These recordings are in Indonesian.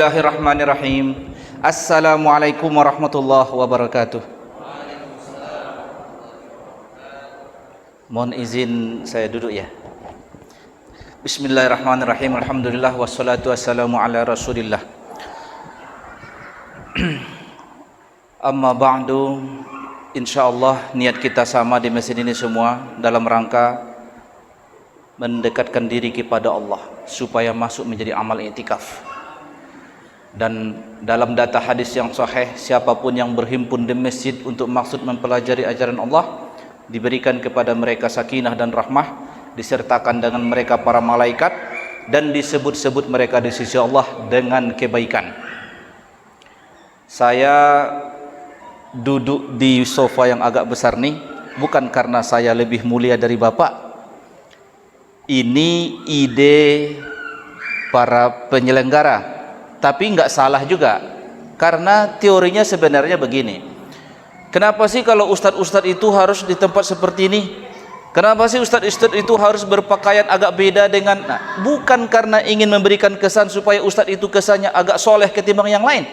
Bismillahirrahmanirrahim. Assalamualaikum warahmatullahi wabarakatuh. Mohon izin saya duduk ya. Bismillahirrahmanirrahim. Alhamdulillah wassalatu wassalamu ala Rasulillah. Amma ba'du. Insyaallah niat kita sama di masjid ini semua dalam rangka mendekatkan diri kepada Allah supaya masuk menjadi amal i'tikaf. Dan dalam data hadis yang sahih, siapapun yang berhimpun di masjid untuk maksud mempelajari ajaran Allah, diberikan kepada mereka sakinah dan rahmah, disertakan dengan mereka para malaikat, dan disebut-sebut mereka di sisi Allah dengan kebaikan. Saya duduk di sofa yang agak besar nih bukan karena saya lebih mulia dari Bapak. Ini ide para penyelenggara, tapi nggak salah juga, karena teorinya sebenarnya begini. Kenapa sih kalau ustadz-ustadz itu harus di tempat seperti ini? Kenapa sih ustadz-ustadz itu harus berpakaian agak beda dengan, bukan karena ingin memberikan kesan supaya ustadz itu kesannya agak soleh ketimbang yang lain,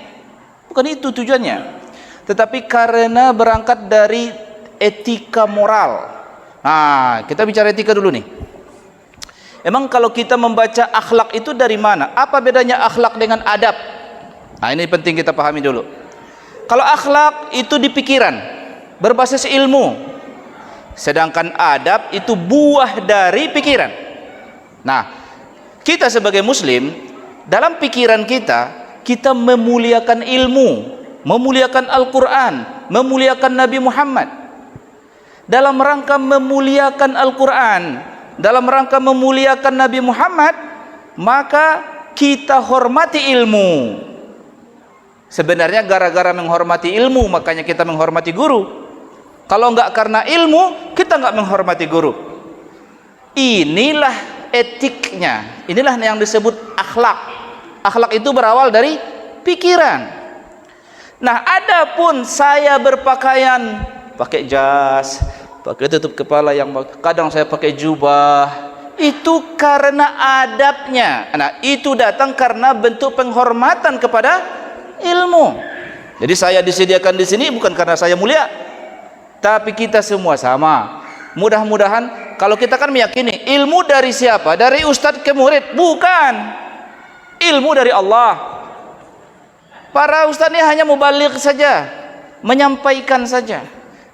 bukan itu tujuannya, tetapi karena berangkat dari etika moral. Nah, kita bicara etika dulu nih. Emang kalau kita membaca akhlak itu dari mana? Apa bedanya akhlak dengan adab? Nah, ini penting kita pahami dulu. Kalau akhlak itu di pikiran, berbasis ilmu. Sedangkan adab itu buah dari pikiran. Nah, kita sebagai muslim, dalam pikiran kita, kita memuliakan ilmu, memuliakan Al-Quran, memuliakan Nabi Muhammad. Dalam rangka memuliakan Al-Quran, dalam rangka memuliakan Nabi Muhammad, maka kita hormati ilmu. Sebenarnya gara-gara menghormati ilmu, makanya kita menghormati guru. Kalau enggak karena ilmu, kita enggak menghormati guru. Inilah etiknya, inilah yang disebut akhlak. Akhlak itu berawal dari pikiran. Nah, adapun saya berpakaian pakai jas, pakai tutup kepala, yang kadang saya pakai jubah, itu karena adabnya. Nah, itu datang karena bentuk penghormatan kepada ilmu. Jadi saya disediakan di sini bukan karena saya mulia, tapi kita semua sama. Mudah-mudahan, kalau kita kan meyakini ilmu dari siapa? Dari ustadz ke murid? Bukan. Ilmu dari Allah. Para ustadz ini hanya mubaligh saja, menyampaikan saja.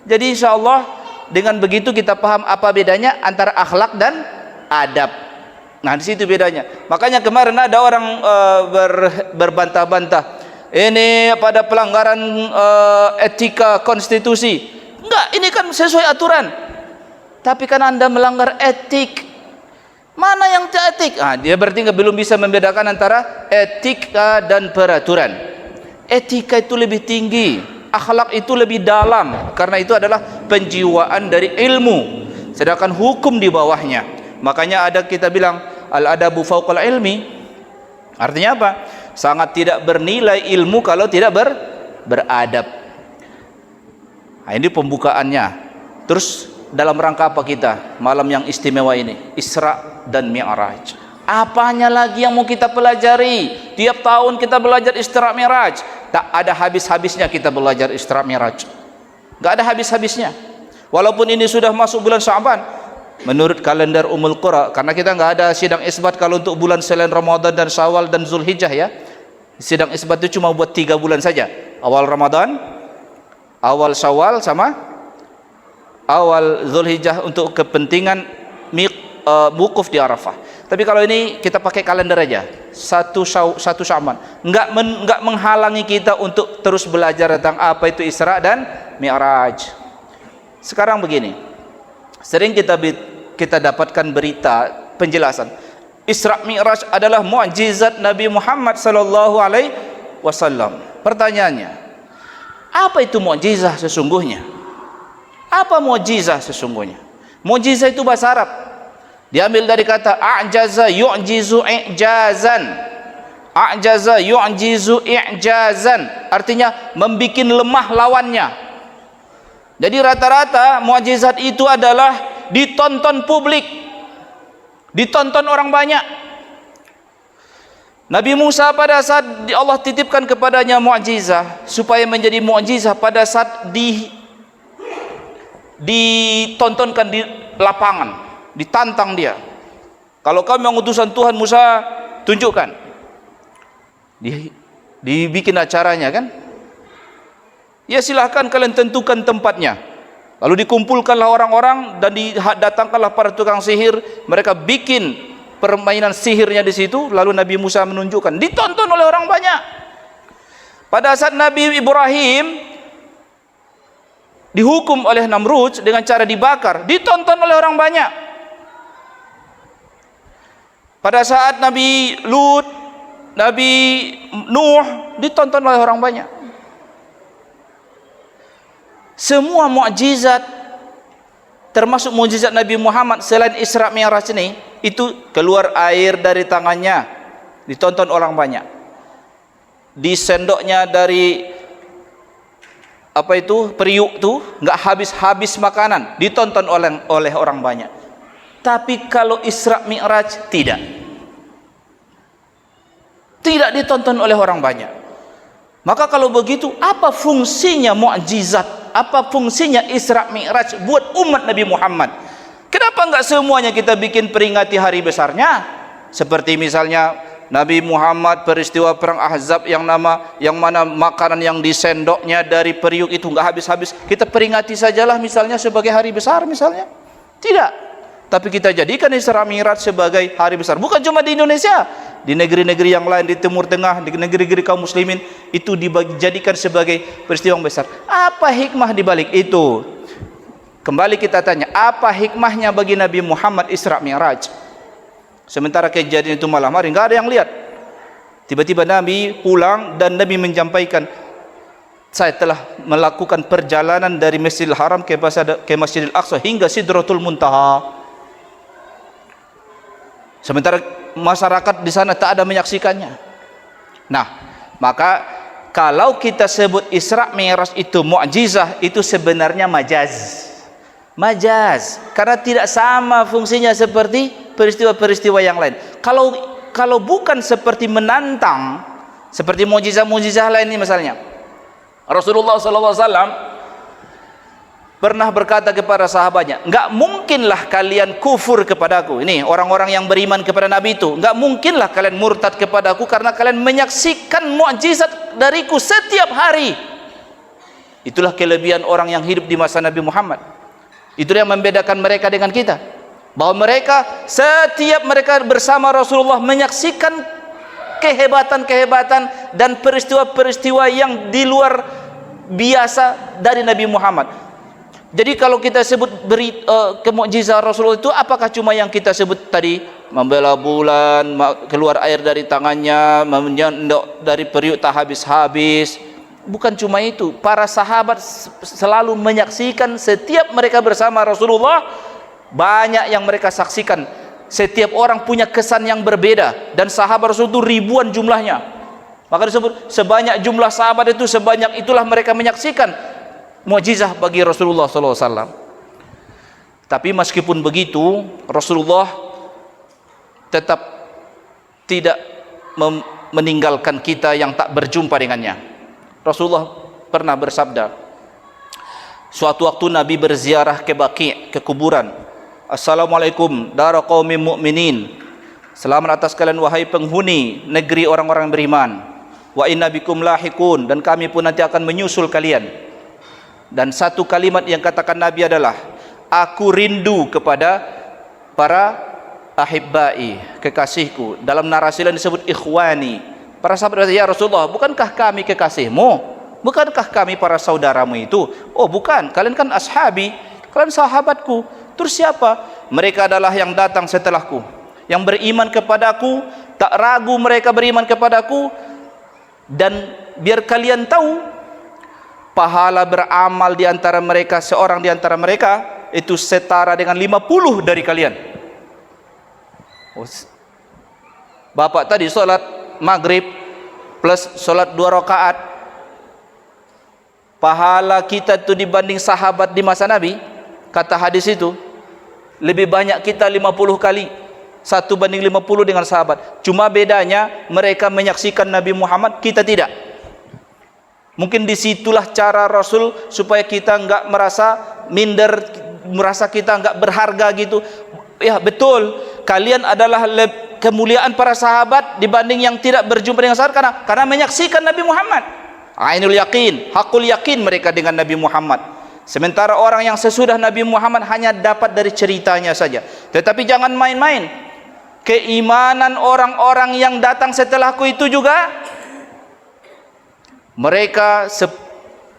Jadi insya Allah dengan begitu kita paham apa bedanya antara akhlak dan adab. Nah, di situ bedanya. Makanya kemarin ada orang berbantah-bantah, ini pada pelanggaran etika konstitusi. Enggak, ini kan sesuai aturan. Tapi kan Anda melanggar etik. Mana yang etik? Dia berarti belum bisa membedakan antara etika dan peraturan. Etika itu lebih tinggi, akhlak itu lebih dalam, karena itu adalah penjiwaan dari ilmu, sedangkan hukum di bawahnya. Makanya ada kita bilang al-adabu fauqal ilmi. Artinya apa? Sangat tidak bernilai ilmu kalau tidak beradab. Nah, ini pembukaannya. Terus dalam rangka apa kita malam yang istimewa ini? Isra dan Mi'raj. Apanya lagi yang mau kita pelajari? Tiap tahun kita belajar Isra Mi'raj. Tak ada habis-habisnya kita belajar Isra Mi'raj. Gak ada habis-habisnya. Walaupun ini sudah masuk bulan Sya'ban, menurut kalender Ummul Qura, karena kita nggak ada sidang isbat kalau untuk bulan selain Ramadan dan Syawal dan Zulhijjah ya. Sidang isbat itu cuma buat 3 bulan saja. Awal Ramadan, awal Syawal, sama awal Zulhijjah untuk kepentingan wukuf di Arafah. Tapi kalau ini kita pakai kalender aja, satu Sya'ban, nggak menghalangi kita untuk terus belajar tentang apa itu Isra dan Mi'raj. Sekarang begini, sering kita dapatkan berita penjelasan Isra Mi'raj adalah mukjizat Nabi Muhammad sallallahu alaihi wasallam. Pertanyaannya, apa itu mukjizah sesungguhnya? Apa mukjizah sesungguhnya? Mukjizah itu bahasa Arab, diambil dari kata a'jaza yu'jizu i'jazan. A'jaza yu'jizu i'jazan, artinya membikin lemah lawannya. Jadi rata-rata mukjizat itu adalah ditonton publik, ditonton orang banyak. Nabi Musa pada saat Allah titipkan kepadanya mukjizat, supaya menjadi mukjizat pada saat ditontonkan di lapangan, ditantang dia. Kalau kau memang utusan Tuhan, Musa, tunjukkan. Dibikin acaranya kan? Ya silahkan kalian tentukan tempatnya. Lalu dikumpulkanlah orang-orang dan datangkanlah para tukang sihir. Mereka bikin permainan sihirnya di situ. Lalu Nabi Musa menunjukkan. Ditonton oleh orang banyak. Pada saat Nabi Ibrahim dihukum oleh Namrud dengan cara dibakar, ditonton oleh orang banyak. Pada saat Nabi Lut, Nabi Nuh, ditonton oleh orang banyak. Semua mukjizat, termasuk mukjizat Nabi Muhammad selain Isra Mi'raj ini, itu keluar air dari tangannya, ditonton orang banyak. Di sendoknya dari periuk tuh nggak habis-habis makanan, ditonton oleh orang banyak. Tapi kalau Isra Mi'raj tidak ditonton oleh orang banyak. Maka kalau begitu, apa fungsinya mukjizat? Apa fungsinya Isra Mi'raj buat umat Nabi Muhammad? Kenapa enggak semuanya kita bikin peringati hari besarnya? Seperti misalnya Nabi Muhammad peristiwa perang Ahzab yang mana makanan yang di sendoknya dari periuk itu enggak habis-habis. Kita peringati sajalah misalnya sebagai hari besar misalnya. Tidak. Tapi kita jadikan Isra Mi'raj sebagai hari besar. Bukan cuma di Indonesia, di negeri-negeri yang lain, di Timur Tengah, di negeri-negeri kaum muslimin, itu dijadikan sebagai peristiwa yang besar. Apa hikmah di balik itu? Kembali kita tanya, apa hikmahnya bagi Nabi Muhammad Isra Mi'raj? Sementara kejadian itu malam hari, enggak ada yang lihat. Tiba-tiba Nabi pulang dan Nabi menyampaikan, saya telah melakukan perjalanan dari Masjidil Haram ke Masjidil Aqsa hingga Sidratul Muntaha. Sementara masyarakat di sana tak ada menyaksikannya. Nah, maka kalau kita sebut Isra Mi'raj itu mukjizah, itu sebenarnya majaz. Majaz, karena tidak sama fungsinya seperti peristiwa-peristiwa yang lain. Kalau bukan seperti menantang, seperti mukjizat-mukjizat lain ini misalnya, Rasulullah SAW pernah berkata kepada sahabatnya, enggak mungkinlah kalian kufur kepadaku. Ini orang-orang yang beriman kepada Nabi itu, enggak mungkinlah kalian murtad kepadaku karena kalian menyaksikan mukjizat dariku setiap hari. Itulah kelebihan orang yang hidup di masa Nabi Muhammad. Itulah yang membedakan mereka dengan kita, bahwa mereka setiap mereka bersama Rasulullah menyaksikan kehebatan-kehebatan dan peristiwa-peristiwa yang di luar biasa dari Nabi Muhammad. Jadi kalau kita sebut kemukjizat Rasulullah itu, apakah cuma yang kita sebut tadi, membela bulan, keluar air dari tangannya, menyendok dari periuk tak habis-habis? Bukan cuma itu. Para sahabat selalu menyaksikan, setiap mereka bersama Rasulullah, banyak yang mereka saksikan. Setiap orang punya kesan yang berbeda, dan sahabat Rasul itu ribuan jumlahnya. Maka disebut sebanyak jumlah sahabat itu, sebanyak itulah mereka menyaksikan mukjizah bagi Rasulullah SAW. Tapi meskipun begitu, Rasulullah tetap tidak meninggalkan kita yang tak berjumpa dengannya. Rasulullah pernah bersabda, suatu waktu Nabi berziarah ke Baqi', ke kuburan. Assalamualaikum dara qaumin mu'minin, selamat atas kalian wahai penghuni negeri orang-orang beriman. Wa inna bikum lahiqun, dan kami pun nanti akan menyusul kalian. Dan satu kalimat yang katakan Nabi adalah, aku rindu kepada para ahibbai, kekasihku. Dalam narasi lain disebut ikhwani. Para sahabat berkata, ya Rasulullah, bukankah kami kekasihmu? Bukankah kami para saudaramu itu? Oh bukan, kalian kan ashabi, kalian sahabatku. Terus siapa? Mereka adalah yang datang setelahku, yang beriman kepadaku, tak ragu mereka beriman kepadaku. Dan biar kalian tahu, pahala beramal di antara mereka, seorang di antara mereka itu setara dengan 50 dari kalian. Bapak tadi sholat maghrib plus sholat 2 rakaat, pahala kita itu dibanding sahabat di masa Nabi, kata hadis itu, lebih banyak kita 50 kali. 1:50 dengan sahabat. Cuma bedanya mereka menyaksikan Nabi Muhammad, kita tidak. Mungkin disitulah cara Rasul supaya kita enggak merasa minder, merasa kita enggak berharga gitu. Ya betul, kalian adalah kemuliaan para sahabat dibanding yang tidak berjumpa dengan sahabat karena menyaksikan Nabi Muhammad. Ainul yakin, hakul yakin mereka dengan Nabi Muhammad. Sementara orang yang sesudah Nabi Muhammad hanya dapat dari ceritanya saja. Tetapi jangan main-main. Keimanan orang-orang yang datang setelahku itu juga mereka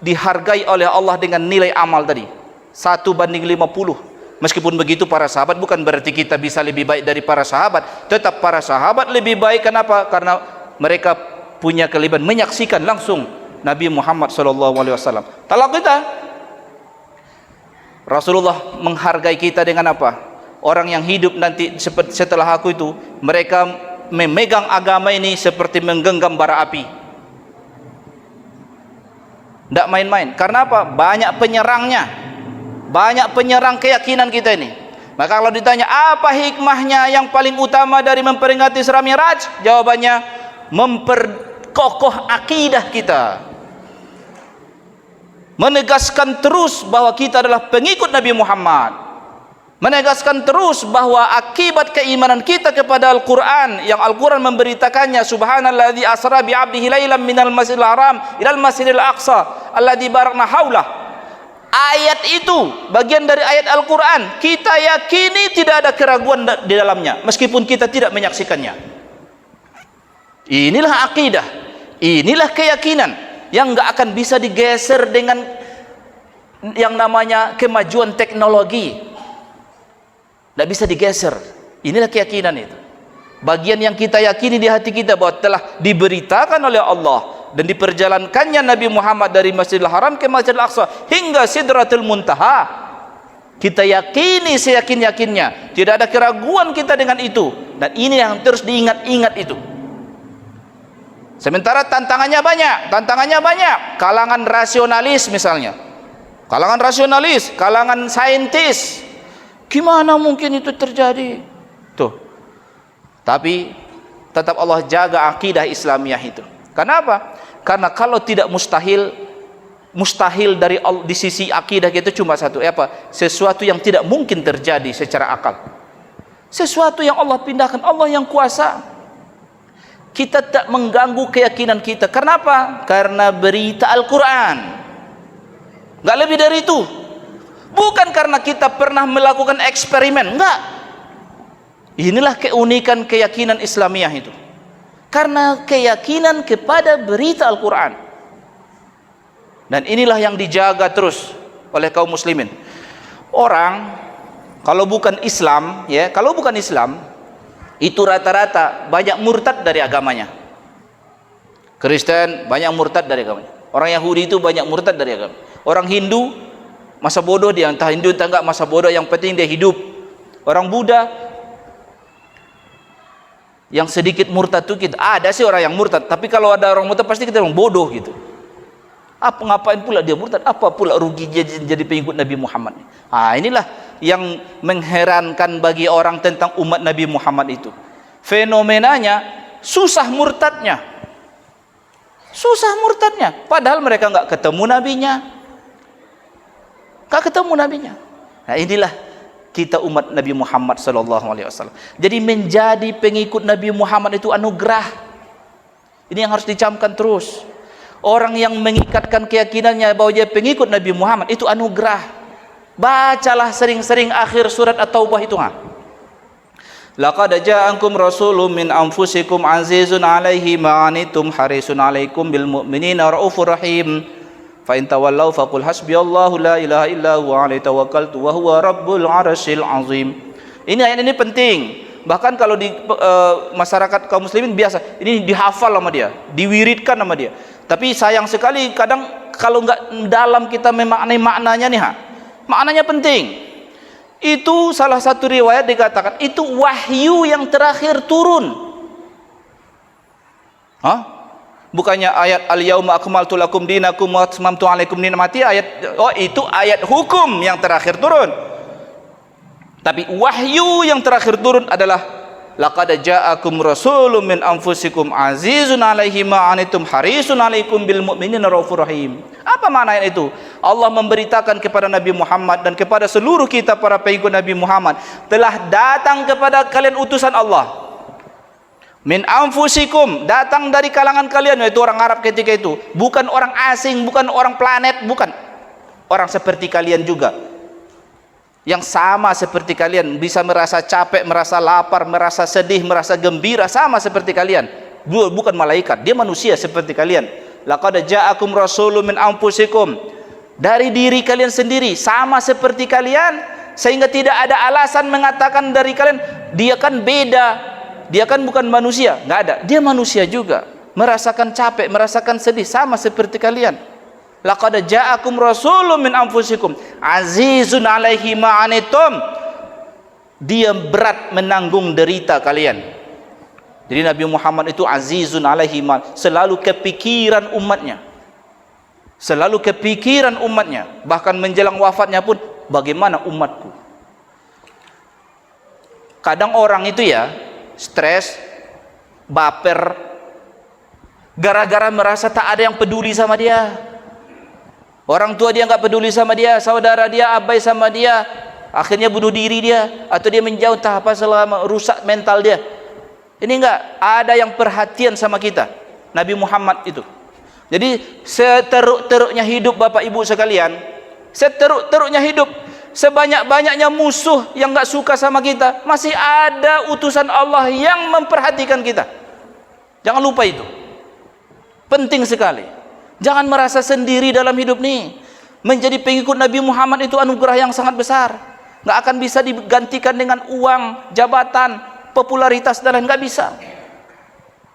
dihargai oleh Allah dengan nilai amal tadi 1:50. Meskipun begitu para sahabat bukan berarti kita bisa lebih baik dari para sahabat. Tetap para sahabat lebih baik. Kenapa? Karena mereka punya kelebihan menyaksikan langsung Nabi Muhammad SAW. Kalau kita, Rasulullah menghargai kita dengan apa? Orang yang hidup nanti setelah aku itu, mereka memegang agama ini seperti menggenggam bara api. Tidak main-main. Karena apa? Banyak penyerangnya, banyak penyerang keyakinan kita ini. Maka kalau ditanya apa hikmahnya yang paling utama dari memperingati Isra Mi'raj, jawabannya memperkokoh akidah kita, menegaskan terus bahwa kita adalah pengikut Nabi Muhammad, menegaskan terus bahwa akibat keimanan kita kepada Al-Quran, yang Al-Quran memberitakannya, subhanalladzi asra bi'abdihi lailan minal masjidil haram ilal masjidil aqsa alladzi barakna haulah. Ayat itu bagian dari ayat Al-Quran, kita yakini tidak ada keraguan di dalamnya meskipun kita tidak menyaksikannya. Inilah akidah, inilah keyakinan yang enggak akan bisa digeser dengan yang namanya kemajuan teknologi. Tidak bisa digeser. Inilah keyakinan itu. Bagian yang kita yakini di hati kita bahwa telah diberitakan oleh Allah dan diperjalankannya Nabi Muhammad dari Masjidil Haram ke Masjidil Aqsa hingga Sidratul Muntaha. Kita yakini seyakin-yakinnya. Tidak ada keraguan kita dengan itu. Dan ini yang terus diingat-ingat itu. Sementara tantangannya banyak. Kalangan rasionalis misalnya. Kalangan rasionalis, kalangan saintis. Gimana mungkin itu terjadi? Tuh. Tapi tetap Allah jaga akidah Islamiyah itu. Kenapa? Karena kalau tidak mustahil dari di sisi akidah kita cuma satu, apa? Sesuatu yang tidak mungkin terjadi secara akal. Sesuatu yang Allah pindahkan, Allah yang kuasa. Kita tak mengganggu keyakinan kita. Kenapa? Karena berita Al-Quran. Enggak lebih dari itu. Bukan karena kita pernah melakukan eksperimen, enggak. Inilah keunikan keyakinan Islamiyah itu. Karena keyakinan kepada berita Al-Quran. Dan inilah yang dijaga terus oleh kaum muslimin. Orang kalau bukan Islam, ya, kalau bukan Islam, itu rata-rata banyak murtad dari agamanya. Kristen banyak murtad dari agamanya. Orang Yahudi itu banyak murtad dari agama. Orang Hindu masa bodoh dia, entah Hindu entah enggak, masa bodoh, yang penting dia hidup. Orang Buddha yang sedikit murtad itu kita ada sih orang yang murtad, tapi kalau ada orang murtad pasti kita orang bodoh gitu. Apa ngapain pula dia murtad? Apa pula rugi jadi pengikut Nabi Muhammad? Inilah yang mengherankan bagi orang tentang umat Nabi Muhammad itu. Fenomenanya susah murtadnya. Susah murtadnya, padahal mereka enggak ketemu nabinya. Enggak ketemu nabinya. Nah, inilah kita umat Nabi Muhammad SAW. Jadi menjadi pengikut Nabi Muhammad itu anugerah. Ini yang harus dicamkan terus. Orang yang mengikatkan keyakinannya bahwa dia pengikut Nabi Muhammad itu anugerah. Bacalah sering-sering akhir surat At-Taubah itu. Laqad ja'akum rasulun min anfusikum azizun 'alaihi ma 'anittum harisun 'alaikum bil mu'minina raufur rahim. Fa in tawallaw faqul hasbiyallahu la ilaha illa huwa 'alaihi tawakkaltu wa huwa rabbul 'arsyil 'azim. Ini ayat ini penting. Bahkan kalau di masyarakat kaum muslimin biasa ini dihafal sama dia, diwiridkan sama dia. Tapi sayang sekali kadang kalau enggak dalam kita memaknai maknanya nih, maknanya penting. Itu salah satu riwayat dikatakan itu wahyu yang terakhir turun. Bukannya ayat al-yauma akmaltu lakum dinakum wa atmamtu alaikum ni'mati, itu ayat hukum yang terakhir turun. Tapi wahyu yang terakhir turun adalah laqad ja'akum rasulun min anfusikum azizun 'alaihi ma 'anittum harisun 'alaikum bil mu'minina raufur rahim. Apa makna itu? Allah memberitakan kepada Nabi Muhammad dan kepada seluruh kita para pengikut Nabi Muhammad, telah datang kepada kalian utusan Allah. Min anfusikum, datang dari kalangan kalian, yaitu orang Arab ketika itu, bukan orang asing, bukan orang planet, bukan. Orang seperti kalian juga, yang sama seperti kalian, bisa merasa capek, merasa lapar, merasa sedih, merasa gembira, sama seperti kalian. Bukan malaikat, dia manusia seperti kalian. Laqad ja'akum rasulun min anfusikum, dari diri kalian sendiri, sama seperti kalian, sehingga tidak ada alasan mengatakan dari kalian dia kan beda, dia kan bukan manusia. Nggak ada, dia manusia juga, merasakan capek, merasakan sedih, sama seperti kalian. Laqad ja'akum rasulun min anfusikum azizun 'alaihi ma 'anittum, dia berat menanggung derita kalian. Jadi Nabi Muhammad itu azizun 'alaihi ma, selalu kepikiran umatnya, selalu kepikiran umatnya. Bahkan menjelang wafatnya pun, bagaimana umatku. Kadang orang itu ya stres, baper, gara-gara merasa tak ada yang peduli sama dia. Orang tua dia nggak peduli sama dia, saudara dia abai sama dia, akhirnya bunuh diri dia, atau dia menjauh, tak apa, selama rusak mental dia. Ini enggak ada yang perhatian sama kita. Nabi Muhammad itu. Jadi seteruk-teruknya hidup Bapak Ibu sekalian, seteruk-teruknya hidup, sebanyak-banyaknya musuh yang enggak suka sama kita, masih ada utusan Allah yang memperhatikan kita. Jangan lupa itu. Penting sekali. Jangan merasa sendiri dalam hidup ini. Menjadi pengikut Nabi Muhammad itu anugerah yang sangat besar. Nggak akan bisa digantikan dengan uang, jabatan, popularitas dan lain, nggak bisa.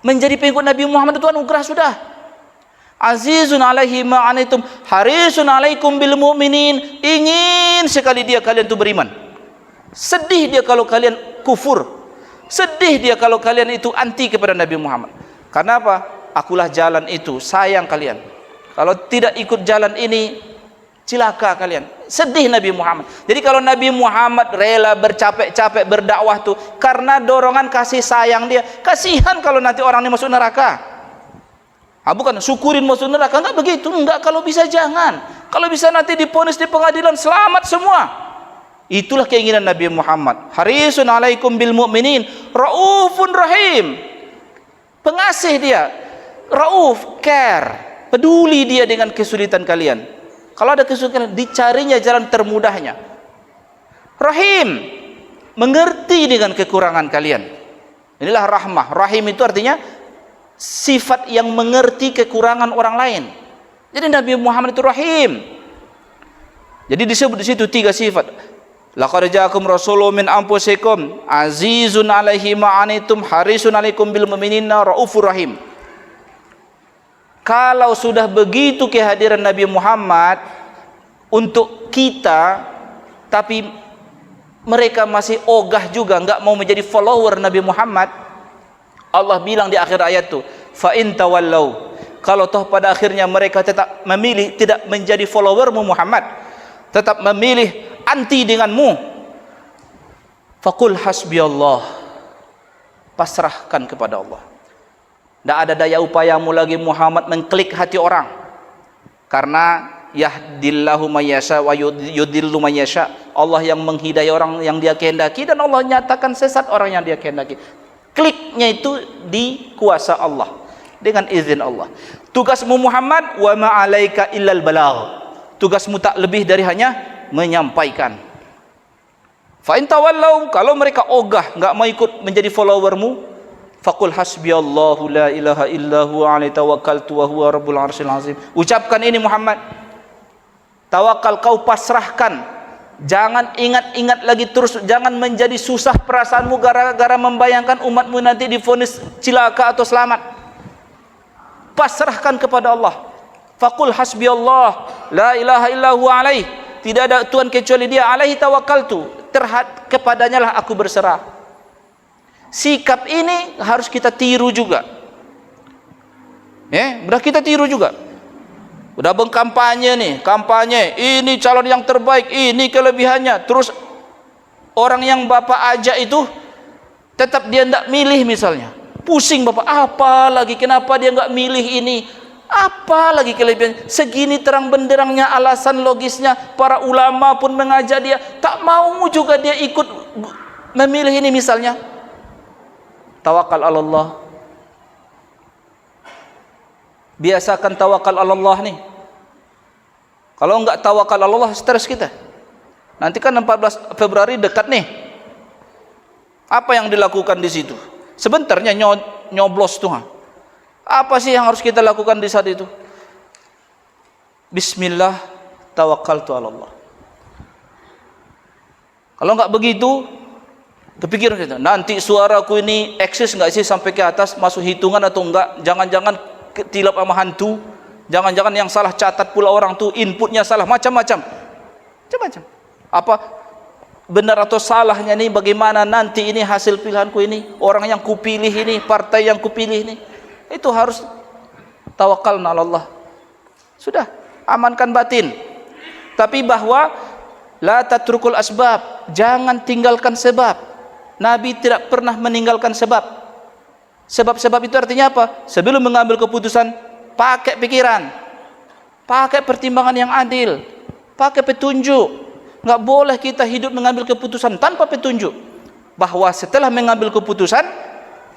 Menjadi pengikut Nabi Muhammad itu anugerah sudah. Azizun 'alaihi ma 'anittum harisun 'alaikum bil mu'minin. Ingin sekali dia kalian itu beriman. Sedih dia kalau kalian kufur. Sedih dia kalau kalian itu anti kepada Nabi Muhammad. Karena apa? Akulah jalan itu, sayang kalian. Kalau tidak ikut jalan ini, cilaka kalian. Sedih Nabi Muhammad. Jadi kalau Nabi Muhammad rela bercapek-capek berdakwah tuh karena dorongan kasih sayang dia. Kasihan kalau nanti orang ini masuk neraka. Bukan syukurin masuk neraka, enggak begitu. Enggak, kalau bisa jangan. Kalau bisa nanti diponis di pengadilan, selamat semua. Itulah keinginan Nabi Muhammad. Harisun 'alaikum bil mu'minin raufun rahim. Pengasih dia. Rauf, care, peduli dia dengan kesulitan kalian. Kalau ada kesulitan, dicarinya jalan termudahnya. Rahim, mengerti dengan kekurangan kalian. Inilah rahmah. Rahim itu artinya sifat yang mengerti kekurangan orang lain. Jadi Nabi Muhammad itu rahim. Jadi disebut di situ 3 sifat. Laqad ja'akum rasulun min anfusikum azizun 'alaihi ma 'anittum harisun 'alaikum bil mu'minina raufur rahim. Kalau sudah begitu kehadiran Nabi Muhammad untuk kita, tapi mereka masih ogah juga, enggak mau menjadi follower Nabi Muhammad, Allah bilang di akhir ayat itu, fa in tawallau, kalau toh pada akhirnya mereka tetap memilih tidak menjadi followermu Muhammad, tetap memilih anti denganmu, faqul hasbiyallah, pasrahkan kepada Allah. Tidak ada daya upayamu lagi Muhammad mengklik hati orang, karena yahdillahu mayyasha wa yudillu mayyasha. Allah yang menghidayah orang yang dia kehendaki, dan Allah nyatakan sesat orang yang dia kehendaki. Kliknya itu di kuasa Allah, dengan izin Allah. Tugasmu Muhammad, wa ma'alaika illal balagh. Tugasmu tak lebih dari hanya menyampaikan. Fa in tawallau, kalau mereka ogah enggak mau ikut menjadi followermu, faqul hasbiyallahu la ilaha illahu alaihi tawakkaltu wa huwa rabbul arsyil azim. Ucapkan ini Muhammad. Tawakal, kau pasrahkan. Jangan ingat-ingat lagi terus, jangan menjadi susah perasaanmu gara-gara membayangkan umatmu nanti divonis cilaka atau selamat. Pasrahkan kepada Allah. Faqul hasbiyallah la ilaha illahu alaihi. Tidak ada Tuhan kecuali Dia. Alaihi tawakkaltu. Kepadanya lah aku berserah. Sikap ini harus kita tiru juga. Udah kita tiru juga. Udah berkampanye nih, kampanye, ini calon yang terbaik, ini kelebihannya. Terus orang yang Bapak ajak itu tetap dia tidak milih misalnya. Pusing Bapak, apa lagi, kenapa dia nggak milih ini? Apa lagi kelebihan? Segini terang benderangnya alasan logisnya, para ulama pun mengajak dia, tak mau juga dia ikut memilih ini misalnya. Tawakal Allah. Biasakan tawakal Allah nih. Kalau enggak tawakal Allah, stres kita. Nanti kan 14 Februari dekat nih. Apa yang dilakukan di situ? Sebentarnya nyoblos tuh. Apa sih yang harus kita lakukan di saat itu? Bismillah, tawakkaltu ala Allah. Kalau enggak begitu, kepikiran kita, nanti suaraku ini eksis enggak sih sampai ke atas, masuk hitungan atau enggak? Jangan-jangan tilap sama hantu, jangan-jangan yang salah catat pula orang tuh, inputnya salah, macam-macam. Apa benar atau salahnya nih, bagaimana nanti ini hasil pilihanku ini, orang yang kupilih ini, partai yang kupilih ini. Itu harus tawakal ala Allah. Sudah, amankan batin. Tapi bahwa la tatrukul asbab, jangan tinggalkan sebab. Nabi tidak pernah meninggalkan sebab. Sebab-sebab itu artinya apa? Sebelum mengambil keputusan, pakai pikiran, pakai pertimbangan yang adil, pakai petunjuk. Nggak boleh kita hidup mengambil keputusan tanpa petunjuk. Bahwa setelah mengambil keputusan,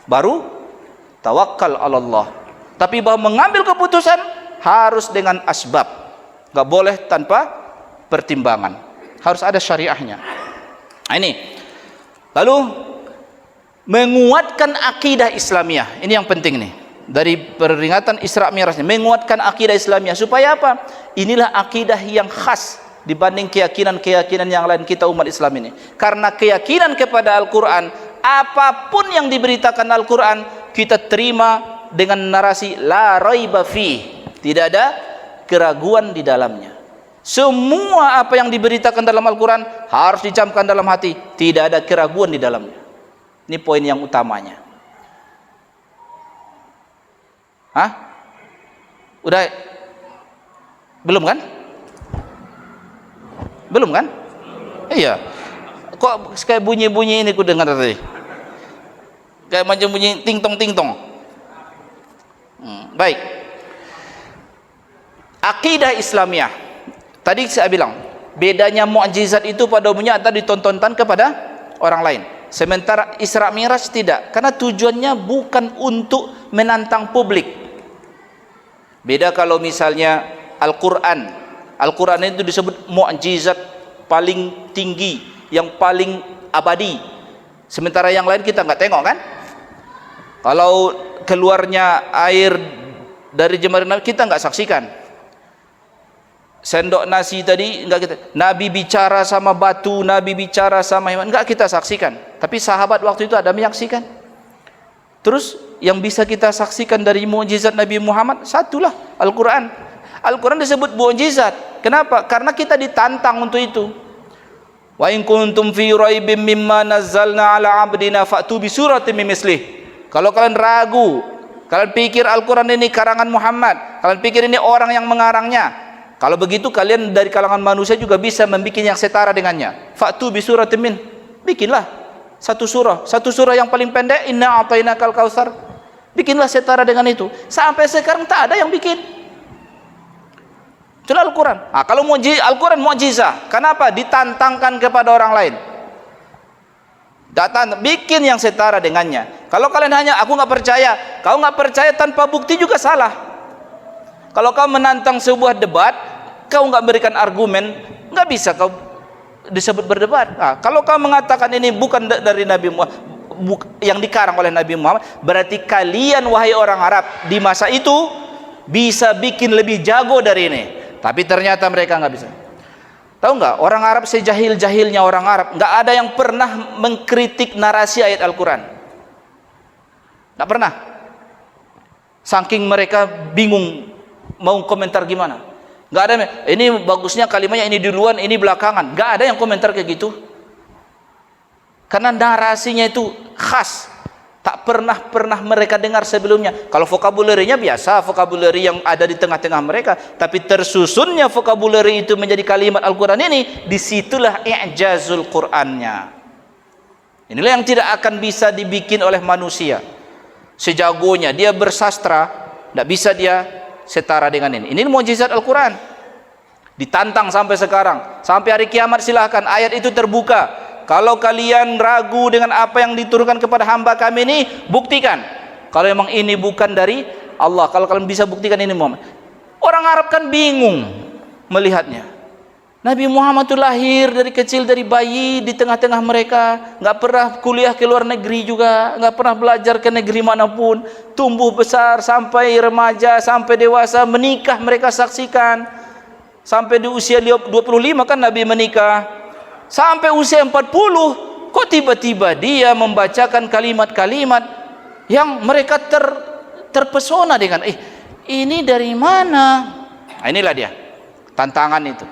baru tawakal ala Allah. Tapi bahwa mengambil keputusan harus dengan asbab, nggak boleh tanpa pertimbangan, harus ada syariahnya. Nah, ini lalu menguatkan akidah Islamiyah, ini yang penting nih dari peringatan Isra Mi'raj, menguatkan akidah Islamiyah supaya apa? Inilah akidah yang khas dibanding keyakinan-keyakinan yang lain kita umat Islam ini. Karena keyakinan kepada Al-Quran, apapun yang diberitakan Al-Quran kita terima dengan narasi la raiba fi, tidak ada keraguan di dalamnya. Semua apa yang diberitakan dalam Al-Quran harus dicamkan dalam hati, tidak ada keraguan di dalamnya. Ini poin yang utamanya. Hah? Udah? Belum kan? Belum kan? Iya. Kok kayak bunyi-bunyi ini ku dengar tadi? Kayak macam bunyi ting-tong. Baik. Akidah Islamiyah. Tadi saya bilang, bedanya mukjizat itu pada umumnya adalah ditontonkan kepada orang lain. Sementara Isra Mi'raj tidak, karena tujuannya bukan untuk menantang publik. Beda kalau misalnya Al-Quran. Al-Quran itu disebut mukjizat paling tinggi, yang paling abadi. Sementara yang lain kita nggak tengok kan? Kalau keluarnya air dari jemari Nabi kita nggak saksikan. Sendok nasi tadi enggak kita. Nabi bicara sama batu, Nabi bicara sama hewan, enggak kita saksikan. Tapi sahabat waktu itu ada menyaksikan. Terus yang bisa kita saksikan dari mukjizat Nabi Muhammad satulah Al-Quran. Al-Quran disebut mukjizat. Kenapa? Karena kita ditantang untuk itu. Wa in kuntum fi raibim mimma nazzalna ala abdina fa'tu bi suratin min mislih. Kalau kalian ragu, kalian pikir Al-Quran ini karangan Muhammad, kalian pikir ini orang yang mengarangnya, kalau begitu kalian dari kalangan manusia juga bisa membuat yang setara dengannya. Fa'tu bi suratin min, bikinlah satu surah yang paling pendek, inna a'tainakal kautsar. Bikinlah setara dengan itu. Sampai sekarang tak ada yang bikin. Itulah Al-Quran. Nah, kalau Al-Quran mukjizat, kenapa? Ditantangkan kepada orang lain. Datang, bikin yang setara dengannya. Kalau kalian hanya aku nggak percaya, kau nggak percaya tanpa bukti juga salah. Kalau kau menantang sebuah debat, kau nggak berikan argumen, nggak bisa kau disebut berdebat. Nah, kalau kau mengatakan ini bukan dari Nabi Muhammad, yang dikarang oleh Nabi Muhammad, berarti kalian wahai orang Arab di masa itu bisa bikin lebih jago dari ini. Tapi ternyata mereka nggak bisa. Tahu nggak, orang Arab sejahil-jahilnya orang Arab, nggak ada yang pernah mengkritik narasi ayat Al-Quran. Nggak pernah. Saking mereka bingung mau komentar gimana. Nggak ada. Ini bagusnya kalimatnya, ini duluan, ini belakangan. Nggak ada yang komentar kayak gitu. Karena narasinya itu khas. Tak pernah mereka dengar sebelumnya. Kalau vokabulerinya biasa, vokabuleri yang ada di tengah-tengah mereka, tapi tersusunnya vokabuleri itu menjadi kalimat Al-Quran ini, disitulah i'jazul Qurannya. Inilah yang tidak akan bisa dibikin oleh manusia. Sejagonya dia bersastra, tidak bisa dia setara dengan ini. Ini mukjizat Al-Quran. Ditantang sampai sekarang, sampai hari kiamat silahkan ayat itu terbuka. Kalau kalian ragu dengan apa yang diturunkan kepada hamba kami ini, buktikan. Kalau memang ini bukan dari Allah, kalau kalian bisa buktikan ini Muhammad. Orang Arab kan bingung melihatnya. Nabi Muhammad itu lahir dari kecil, dari bayi di tengah-tengah mereka, nggak pernah kuliah ke luar negeri juga, nggak pernah belajar ke negeri manapun, tumbuh besar sampai remaja, sampai dewasa, menikah mereka saksikan, sampai di usia 25 kan Nabi menikah, sampai usia 40, kok tiba-tiba dia membacakan kalimat-kalimat yang mereka terpesona dengan, ini dari mana? Nah, inilah dia tantangan itu.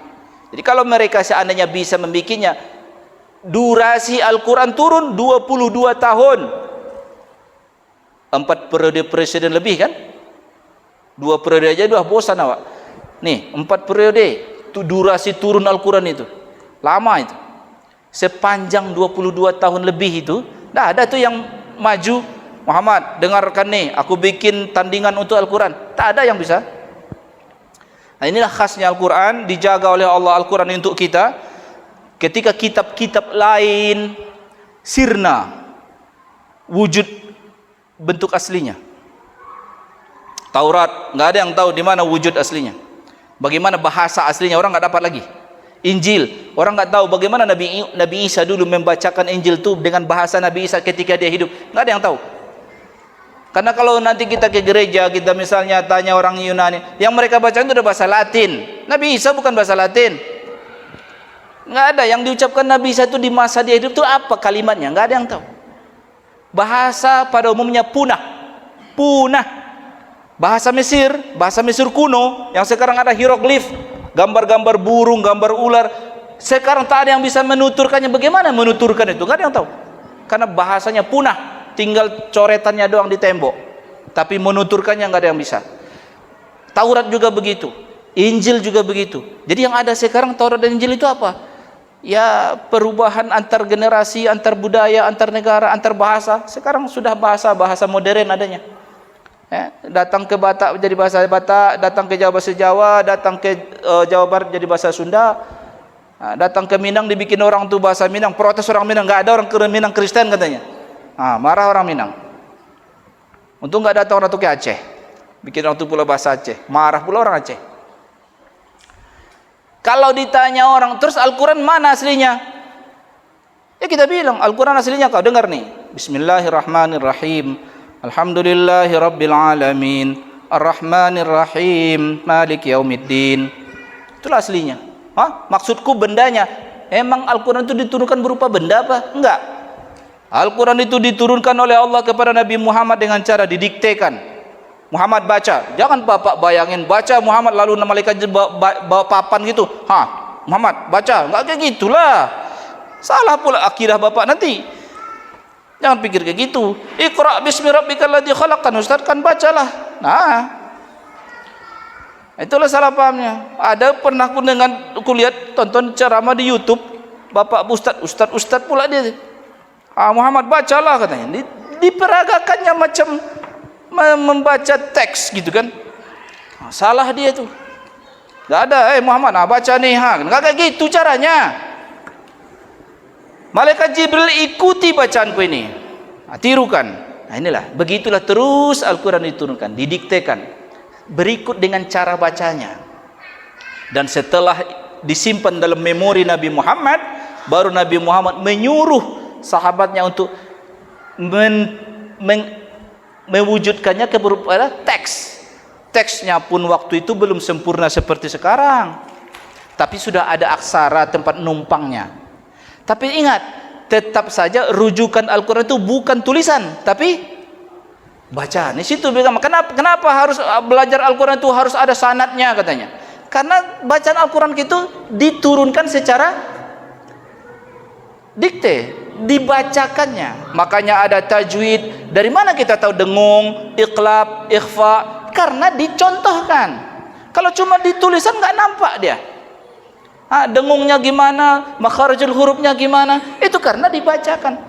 Jadi kalau mereka seandainya bisa membikinnya, durasi Al-Quran turun 22 tahun, 4 periode presiden lebih kan, 2 periode aja udah bosan awak. Nih 4 periode itu durasi turun Al-Quran itu lama itu. Sepanjang 22 tahun lebih itu nah ada tuh yang maju, Muhammad dengarkan nih, aku bikin tandingan untuk Al-Quran. Tak ada yang bisa. Nah, inilah khasnya Al-Quran, dijaga oleh Allah Al-Quran untuk kita. Ketika kitab-kitab lain sirna wujud bentuk aslinya. Taurat nggak ada yang tahu di mana wujud aslinya, bagaimana bahasa aslinya orang nggak dapat lagi. Injil orang nggak tahu bagaimana Nabi Isa dulu membacakan Injil itu dengan bahasa Nabi Isa ketika dia hidup, nggak ada yang tahu. Karena kalau nanti kita ke gereja, kita misalnya tanya orang Yunani, yang mereka baca itu udah bahasa Latin. Nabi Isa bukan bahasa Latin. Nggak ada yang diucapkan Nabi Isa itu di masa dia hidup itu apa kalimatnya, nggak ada yang tahu. Bahasa pada umumnya punah. Bahasa Mesir kuno yang sekarang ada hieroglif, gambar-gambar burung, gambar ular. Sekarang tak ada yang bisa menuturkannya. Bagaimana menuturkan itu? Nggak ada yang tahu. Karena bahasanya punah. Tinggal coretannya doang di tembok, tapi menuturkannya nggak ada yang bisa. Taurat juga begitu, Injil juga begitu. Jadi yang ada sekarang Taurat dan Injil itu apa? Ya perubahan antar generasi, antar budaya, antar negara, antar bahasa. Sekarang sudah bahasa modern adanya. Datang ke Batak jadi bahasa Batak, datang ke Jawa bahasa Jawa, datang ke Jawa Barat jadi bahasa Sunda, datang ke Minang dibikin orang tuh bahasa Minang. Protes orang Minang, nggak ada orang Minang Kristen katanya. Marah orang Minang. Untung nggak datang orang tuh ke Aceh, bikin orang tuh pula bahasa Aceh, marah pula orang Aceh. Kalau ditanya orang, terus Al-Quran mana aslinya? Ya kita bilang Al-Quran aslinya kau dengar nih. Bismillahirrahmanirrahim. Alhamdulillahi rabbil alamin. Ar-Rahmanir-Rahim. Maliki yaumiddin. Itulah aslinya. Maksudku bendanya. Emang Al-Quran itu diturunkan berupa benda apa? Enggak. Al-Quran itu diturunkan oleh Allah kepada Nabi Muhammad dengan cara didiktekan. Muhammad baca, jangan bapak bayangin baca Muhammad lalu malaikat bawa papan gitu. Muhammad baca, enggak kayak gitulah. Salah pula akidah bapak nanti. Jangan pikir kayak gitu. Iqra bismi rabbikal ladzi khalaq, kan Ustaz kan bacalah. Itulah salah pahamnya. Ada pernah pun dengan kulihat tonton ceramah di YouTube, bapak ustaz pula dia. Muhammad bacalah katanya, diperagakannya macam membaca teks gitu kan. Salah dia tuh. Gak ada, Muhammad baca nih, gak kayak gitu caranya. Malaikat Jibril ikuti bacaanku ini, tirukan. Inilah, begitulah terus Al-Quran diturunkan, didiktekan, berikut dengan cara bacanya. Dan setelah disimpan dalam memori Nabi Muhammad, baru Nabi Muhammad menyuruh sahabatnya untuk mewujudkannya ke berupa teks. Teksnya pun waktu itu belum sempurna seperti sekarang, tapi sudah ada aksara tempat numpangnya. Tapi ingat, tetap saja rujukan Al-Quran itu bukan tulisan, tapi bacaan. Di situ bilang, kenapa harus belajar Al-Quran itu harus ada sanadnya katanya? Karena bacaan Al-Quran itu diturunkan secara dikte, dibacakannya. Makanya ada tajwid. Dari mana kita tahu dengung, iqlab, ikhfa? Karena dicontohkan. Kalau cuma ditulisan nggak nampak dia. Dengungnya gimana, makharijul hurufnya gimana? Itu karena dibacakan.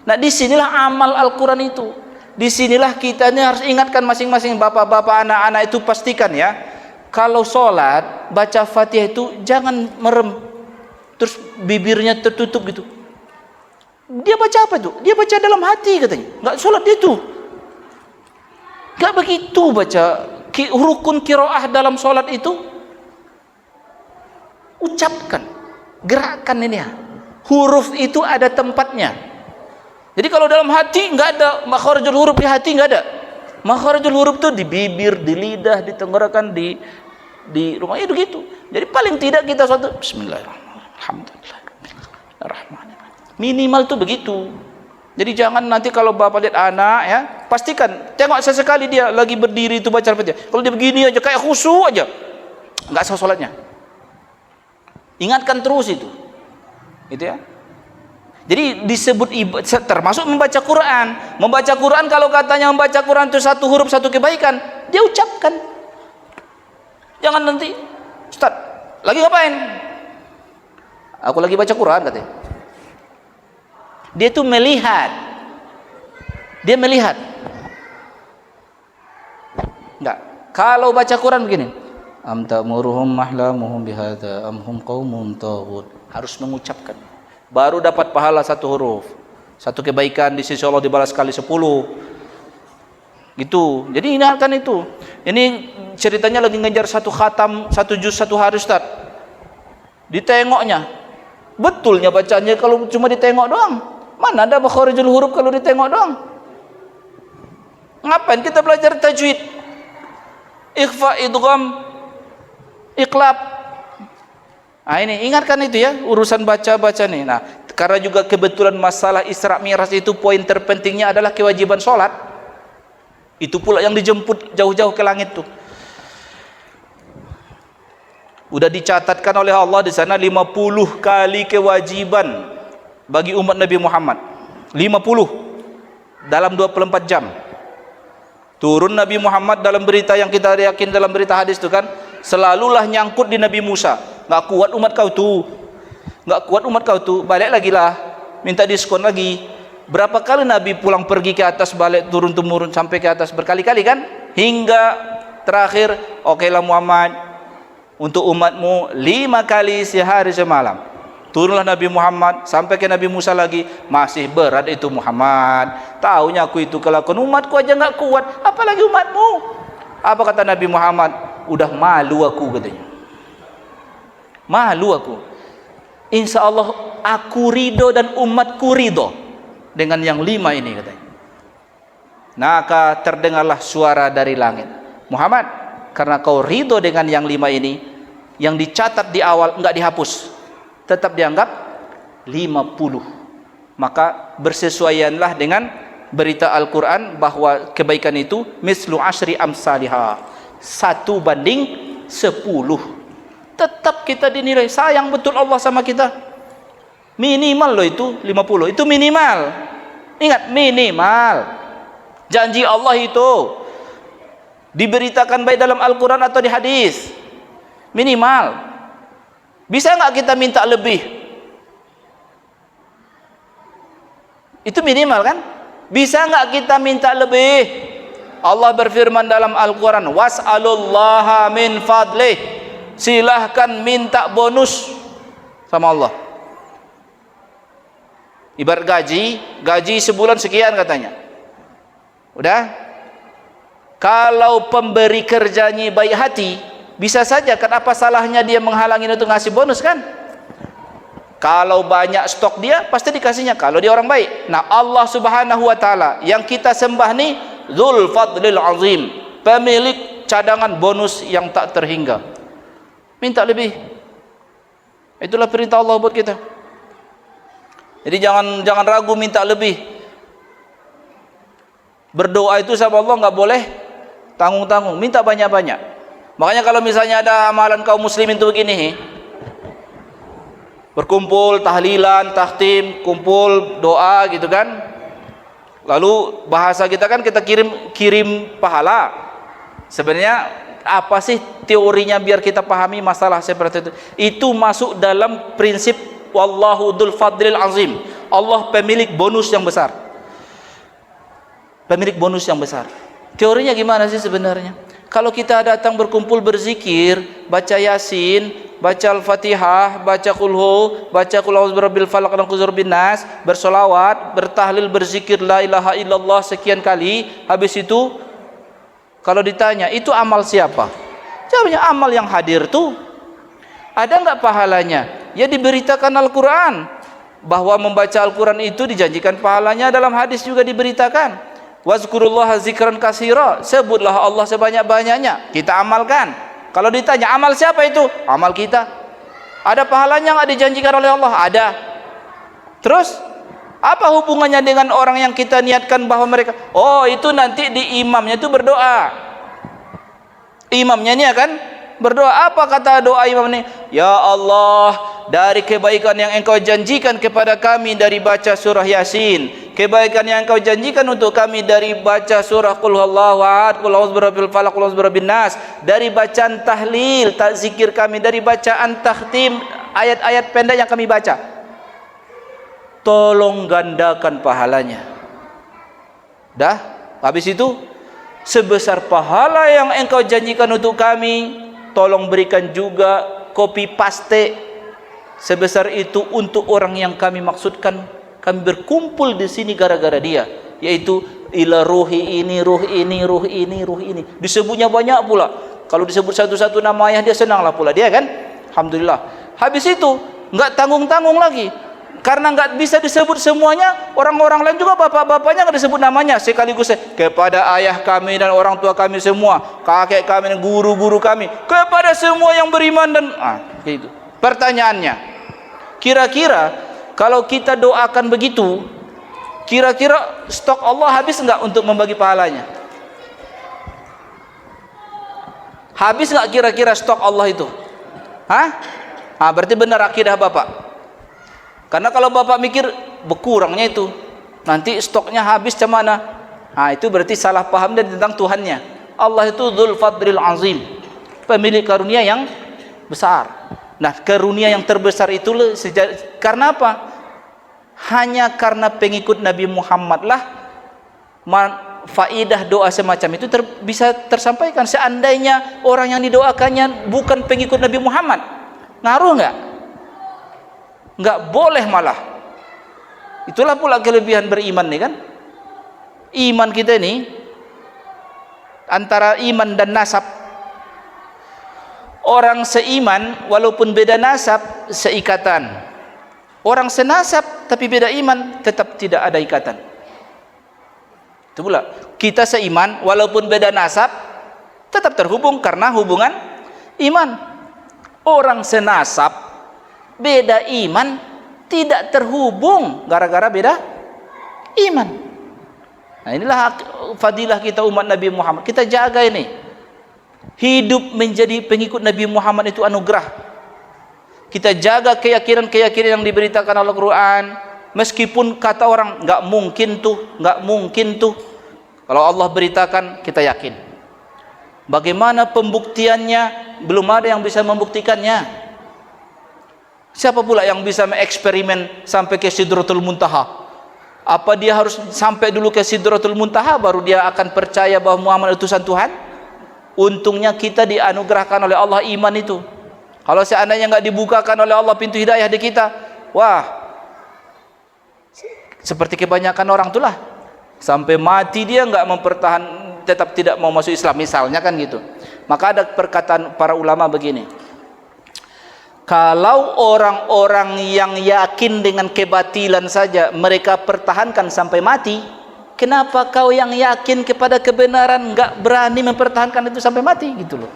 Nah, disinilah amal Al-Quran itu. Disinilah kita ini harus ingatkan masing-masing bapak-bapak, anak-anak itu pastikan ya. Kalau sholat baca Fatihah itu jangan merem, terus bibirnya tertutup gitu. Dia baca apa itu? Dia baca dalam hati katanya. Nggak sholat dia itu. Nggak begitu baca. Rukun qiraah dalam sholat itu ucapkan, gerakkan ini ya. Huruf itu ada tempatnya. Jadi kalau dalam hati nggak ada makharijul huruf, di hati nggak ada. Makharijul huruf tuh di bibir, di lidah, di tenggorokan, di rumah itu gitu. Jadi paling tidak kita suatu Bismillahirrahmanirrahim. Minimal tuh begitu. Jadi jangan nanti kalau bapak lihat anak ya, pastikan tengok sesekali dia lagi berdiri itu baca Al-Fatihah. Kalau dia begini aja kayak khusyuk aja, nggak sah sholatnya. Ingatkan terus itu ya. Jadi disebut termasuk membaca Quran. Membaca Quran, kalau katanya membaca Quran itu satu huruf satu kebaikan, dia ucapkan. Jangan nanti, Ustaz, lagi ngapain? Aku lagi baca Quran katanya. Dia tuh melihat. Dia melihat. Enggak. Kalau baca Quran begini, am ta'muruhum mahlamuhum bihadza am hum qaumun taghut. Harus mengucapkan. Baru dapat pahala satu huruf. Satu kebaikan di sisi Allah dibalas kali 10. Gitu. Jadi ingatkan itu. Ini ceritanya lagi ngejar satu khatam, satu juz satu hari Ustaz. Ditengoknya. Betulnya bacanya kalau cuma ditengok doang. Mana ada makharijul huruf kalau ditengok doang? Ngapain kita belajar tajwid? Ikhfa, idgham, iqlab. Nah ini ingatkan itu ya, urusan baca-baca nih. Nah, karena juga kebetulan masalah Isra Mi'raj itu poin terpentingnya adalah kewajiban sholat. Itu pula yang dijemput jauh-jauh ke langit tuh. Udah dicatatkan oleh Allah di sana 50 kali kewajiban bagi umat Nabi Muhammad. 50 dalam 24 jam. Turun Nabi Muhammad dalam berita yang kita yakin dalam berita hadis itu kan, selalulah nyangkut di Nabi Musa. Nggak kuat umat kau tuh, nggak kuat umat kau tuh, balik lagi lah, minta diskon lagi. Berapa kali Nabi pulang pergi ke atas, balik turun temurun sampai ke atas berkali-kali kan, hingga terakhir, oke lah Muhammad, untuk umatmu 5 kali sehari semalam. Turunlah Nabi Muhammad sampai ke Nabi Musa lagi, masih berat itu Muhammad. Taunya aku itu kelakuan umatku aja nggak kuat, apalagi umatmu. Apa kata Nabi Muhammad? Udah malu aku katanya. Malu aku. Insya Allah aku ridho dan umatku ridho dengan yang 5 ini katanya. Maka terdengarlah suara dari langit, Muhammad, karena kau ridho dengan yang 5 ini, yang dicatat di awal enggak dihapus, tetap dianggap 50. Maka bersesuaianlah dengan berita Al-Quran bahwa kebaikan itu mislu asyri amsalihah, 1 banding 10. Tetap kita dinilai sayang betul Allah sama kita. Minimal loh itu 50. Itu minimal. Ingat, minimal. Janji Allah itu diberitakan baik dalam Al-Quran atau di hadis. Minimal. Bisa nggak kita minta lebih? Itu minimal kan? Bisa nggak kita minta lebih? Allah berfirman dalam Al-Quran, was'alullaha min fadlih. Silahkan minta bonus sama Allah. Ibarat gaji sebulan sekian katanya. Udah? Kalau pemberi kerjanya baik hati, bisa saja kan, apa salahnya dia menghalangi untuk ngasih bonus kan? Kalau banyak stok dia pasti dikasihnya kalau dia orang baik. Nah, Allah Subhanahu wa taala yang kita sembah nih Dzul Fadlil Azim, pemilik cadangan bonus yang tak terhingga. Minta lebih. Itulah perintah Allah buat kita. Jadi jangan ragu minta lebih. Berdoa itu sama Allah nggak boleh tanggung-tanggung, minta banyak-banyak. Makanya kalau misalnya ada amalan kaum muslimin itu begini, berkumpul tahlilan, tahtim, kumpul doa gitu kan. Lalu bahasa kita kan kita kirim pahala. Sebenarnya apa sih teorinya biar kita pahami masalah seperti itu? Itu masuk dalam prinsip wallahu dzul fadlil azim. Allah pemilik bonus yang besar. Pemilik bonus yang besar. Teorinya gimana sih sebenarnya? Kalau kita datang berkumpul berzikir, baca Yasin, baca Al-Fatihah, baca Qulhu, baca Qul a'udzu birabbil falaq dan Qul bin nas, bersolawat, bertahlil, berzikir la ilaha illallah sekian kali, habis itu kalau ditanya, itu amal siapa? Jawabnya amal yang hadir tuh. Ada enggak pahalanya? Ya diberitakan Al-Qur'an bahwa membaca Al-Qur'an itu dijanjikan pahalanya, dalam hadis juga diberitakan. Wazkurullaha zikran katsira, sebutlah Allah sebanyak-banyaknya. Kita amalkan. Kalau ditanya amal siapa itu? Amal kita. Ada pahalanya enggak dijanjikan oleh Allah? Ada. Terus apa hubungannya dengan orang yang kita niatkan bahwa mereka, oh itu nanti di imamnya itu berdoa. Imamnya ini akan berdoa. Apa kata doa imam ini? Ya Allah, dari kebaikan yang engkau janjikan kepada kami dari baca surah Yasin, kebaikan yang engkau janjikan untuk kami dari baca surah Qul huwallahu ahad, Qul a'udzu birabbil falaq, Qul a'udzu birabbin nas, dari bacaan tahlil, zikir kami, dari bacaan takhtim ayat-ayat pendek yang kami baca, tolong gandakan pahalanya. Dah, habis itu sebesar pahala yang engkau janjikan untuk kami, tolong berikan juga copy paste sebesar itu untuk orang yang kami maksudkan kami berkumpul di sini gara-gara dia, yaitu ila ruhi ini, ruh ini, ruh ini, ruh ini. Disebutnya banyak pula. Kalau disebut satu-satu nama ayah dia senanglah pula dia kan. Alhamdulillah. Habis itu enggak tanggung-tanggung lagi. Karena enggak bisa disebut semuanya, orang-orang lain juga bapak-bapaknya enggak disebut namanya sekaligus kepada ayah kami dan orang tua kami semua, kakek kami dan guru-guru kami, kepada semua yang beriman dan gitu. Pertanyaannya, kira-kira kalau kita doakan begitu, kira-kira stok Allah habis enggak untuk membagi pahalanya? Habis enggak kira-kira stok Allah itu? Berarti benar akidah Bapak. Karena kalau Bapak mikir berkurangnya itu, nanti stoknya habis macam mana? Itu berarti salah paham dia tentang Tuhannya. Allah itu Dzul Fadlil Azim, pemilik karunia yang besar. Nah, karunia yang terbesar itu karena apa? Hanya karena pengikut Nabi Muhammad lah faidah doa semacam itu bisa tersampaikan. Seandainya orang yang didoakannya bukan pengikut Nabi Muhammad, ngaruh enggak? Enggak boleh malah. Itulah pula kelebihan beriman nih kan. Iman kita ini antara iman dan nasab. Orang seiman walaupun beda nasab seikatan. Orang senasab tapi beda iman tetap tidak ada ikatan. Itu pula. Kita seiman walaupun beda nasab tetap terhubung karena hubungan iman. Orang senasab beda iman tidak terhubung gara-gara beda iman. Nah, inilah fadilah kita umat Nabi Muhammad. Kita jaga ini. Hidup menjadi pengikut Nabi Muhammad itu anugerah. Kita jaga keyakinan-keyakinan yang diberitakan oleh Al-Quran. Meskipun kata orang enggak mungkin tuh. Kalau Allah beritakan kita yakin. Bagaimana pembuktiannya? Belum ada yang bisa membuktikannya. Siapa pula yang bisa mengeksperimen sampai ke Sidratul Muntaha? Apa dia harus sampai dulu ke Sidratul Muntaha baru dia akan percaya bahwa Muhammad utusan Tuhan? Untungnya kita dianugerahkan oleh Allah iman itu. Kalau seandainya enggak dibukakan oleh Allah pintu hidayah di kita, wah, seperti kebanyakan orang itulah, sampai mati dia enggak tetap tidak mau masuk Islam misalnya kan gitu. Maka ada perkataan para ulama begini, kalau orang-orang yang yakin dengan kebatilan saja mereka pertahankan sampai mati, kenapa kau yang yakin kepada kebenaran enggak berani mempertahankan itu sampai mati gitu loh.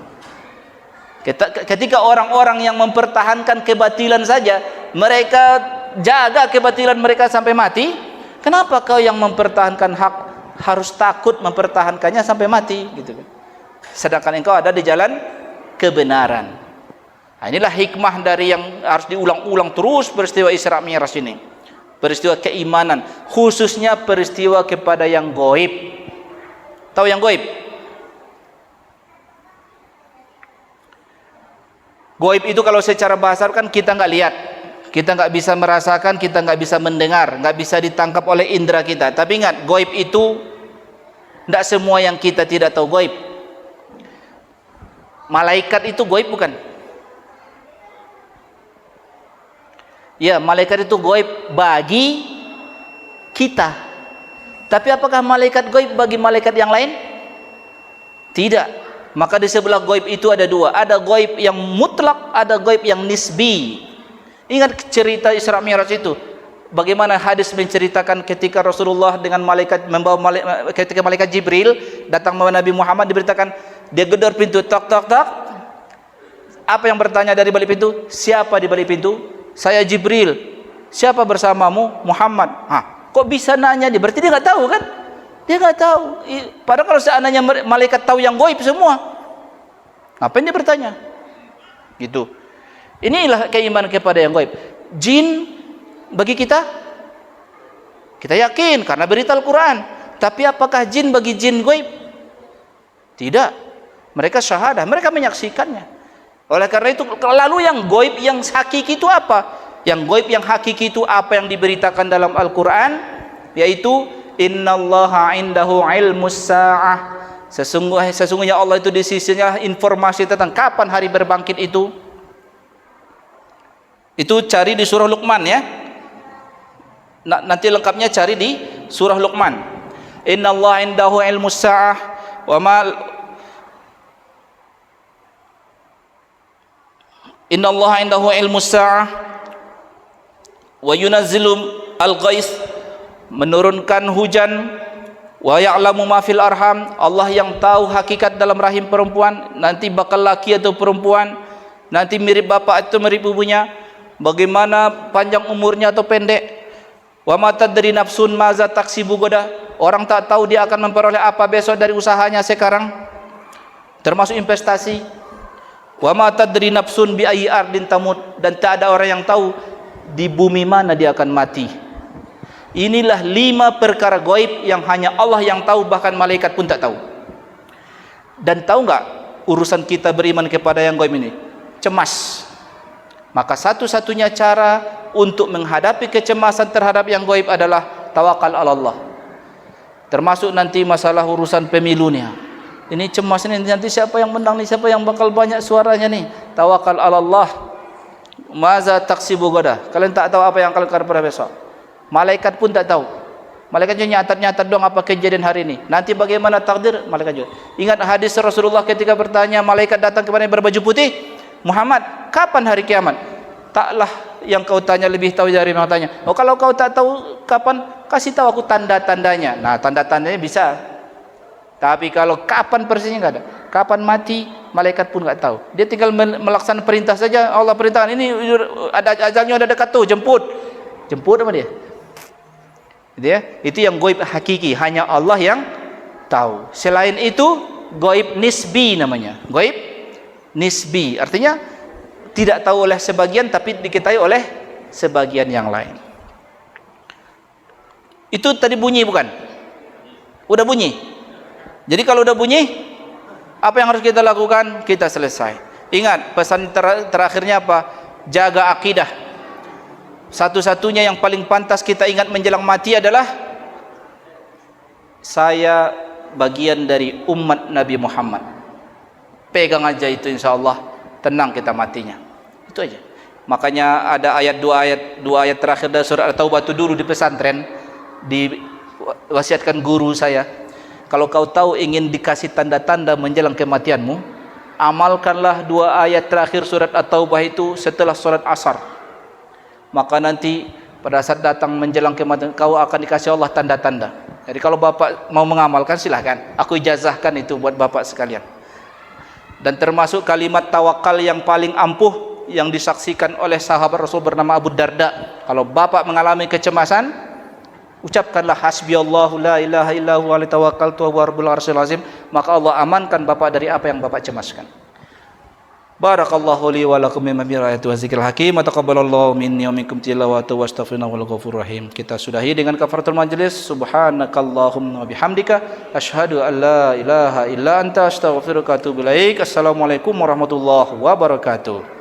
Ketika orang-orang yang mempertahankan kebatilan saja mereka jaga kebatilan mereka sampai mati, kenapa kau yang mempertahankan hak harus takut mempertahankannya sampai mati gitu kan. Sedangkan engkau ada di jalan kebenaran. Nah, inilah hikmah dari yang harus diulang-ulang terus peristiwa Isra Mi'raj ini. Peristiwa keimanan, khususnya peristiwa kepada yang gaib. Tahu yang gaib? Gaib itu kalau secara bahasa kan kita nggak lihat. Kita nggak bisa merasakan, kita nggak bisa mendengar, nggak bisa ditangkap oleh indera kita. Tapi ingat, gaib itu tidak semua yang kita tidak tahu gaib. Malaikat itu gaib bukan? Ya, malaikat itu gaib bagi kita. Tapi apakah malaikat gaib bagi malaikat yang lain? Tidak. Maka di sebelah gaib itu ada dua. Ada gaib yang mutlak, ada gaib yang nisbi. Ingat cerita Isra Mi'raj itu. Bagaimana hadis menceritakan ketika Rasulullah dengan malaikat ketika malaikat Jibril datang kepada Nabi Muhammad, diberitakan dia gedor pintu, tok tok tok. Apa yang bertanya dari balik pintu? Siapa di balik pintu? Saya Jibril. Siapa bersamamu? Muhammad. Kok bisa nanya dia? Berarti dia nggak tahu kan? Dia nggak tahu. Padahal kalau seandainya malaikat tahu yang gaib semua, ngapain dia bertanya? Gitu. Inilah keimanan kepada yang gaib. Jin bagi kita yakin karena berita Al-Quran. Tapi apakah jin bagi jin gaib? Tidak. Mereka syahadah, mereka menyaksikannya. Oleh karena itu, lalu yang gaib yang hakiki itu apa? Yang gaib yang hakiki itu apa yang diberitakan dalam Al-Quran, yaitu innallaha indahu ilmus sa'ah. Sesungguhnya Allah itu di sisinya informasi tentang kapan hari berbangkit itu. Itu cari di surah Luqman ya. Nanti lengkapnya cari di surah Luqman. Innallaha indahu ilmus sa'ah wa ma Innallaha indahu ilmus sa'ah wa yunazzilu al-ghais, menurunkan hujan, wa ya'lamu ma fil arham, Allah yang tahu hakikat dalam rahim perempuan, nanti bakal laki atau perempuan, nanti mirip bapak atau mirip ibunya, bagaimana panjang umurnya atau pendek. Wa ma tadri nafsun maza taksibu goda, orang tak tahu dia akan memperoleh apa besok dari usahanya sekarang, termasuk investasi. Wa ma tadri nafsun bi ayyi ardin tamut, dan tak ada orang yang tahu di bumi mana dia akan mati. Inilah 5 perkara gaib yang hanya Allah yang tahu, bahkan malaikat pun tak tahu. Dan tahu nggak urusan kita beriman kepada yang gaib ini? Cemas. Maka satu-satunya cara untuk menghadapi kecemasan terhadap yang gaib adalah tawakal ala Allah. Termasuk nanti masalah urusan pemilunya. Ini cemas ini, nanti siapa yang menang nih, siapa yang bakal banyak suaranya nih. Tawakal ala Allah. Maza taksibu gada. Kalian tak tahu apa yang akan terjadi pada besok. Malaikat pun tak tahu. Malaikat cuma nyatat-nyatat dong apa kejadian hari ini. Nanti bagaimana takdir, malaikat juga. Ingat hadis Rasulullah ketika bertanya, malaikat datang kepada yang berbaju putih, Muhammad, kapan hari kiamat? Taklah yang kau tanya lebih tahu dari yang tanya. Oh, kalau kau tak tahu kapan, kasih tahu aku tanda-tandanya. Nah, tanda-tandanya bisa. Tapi kalau kapan persisnya enggak ada. Kapan mati, malaikat pun enggak tahu. Dia tinggal melaksanakan perintah saja. Allah perintahkan, ini ada ajalnya, ada dekat tuh, jemput. Jemput sama dia. Gitu ya? Itu yang gaib hakiki, hanya Allah yang tahu. Selain itu gaib nisbi namanya. Gaib nisbi artinya tidak tahu oleh sebagian tapi diketahui oleh sebagian yang lain. Itu tadi bunyi bukan? Udah bunyi. Jadi kalau udah bunyi, apa yang harus kita lakukan? Kita selesai. Ingat pesan terakhirnya apa? Jaga akidah. Satu-satunya yang paling pantas kita ingat menjelang mati adalah saya bagian dari umat Nabi Muhammad. Pegang aja itu, insya Allah tenang kita matinya. Itu aja. Makanya ada dua ayat terakhir dari surah At-Taubah itu dulu di pesantren diwasiatkan guru saya. Kalau kau tahu ingin dikasih tanda-tanda menjelang kematianmu, amalkanlah 2 ayat terakhir surat At-Taubah itu setelah sholat asar. Maka nanti pada saat datang menjelang kematian kau akan dikasih Allah tanda-tanda. Jadi kalau bapak mau mengamalkan silahkan, aku ijazahkan itu buat bapak sekalian. Dan termasuk kalimat tawakal yang paling ampuh yang disaksikan oleh sahabat Rasul bernama Abu Darda. Kalau bapak mengalami kecemasan, ucapkanlah hasbiyallahu la ilaha illahu alaihi tawakkaltu wa rabbul arsyil azim, maka Allah amankan bapak dari apa yang bapak cemaskan. Barakallahu li wa lakum mimma bi ayati wa zikril hakim. Taqabbalallahu minni wa minkum tilawatu wa astaghfiruhu wal ghafurur rahim. Kita sudahi dengan kafaratul majlis. Subhanakallahumma wa bihamdika asyhadu an la ilaha illa anta astaghfiruka wa atubu ilaik. Assalamualaikum warahmatullahi wabarakatuh.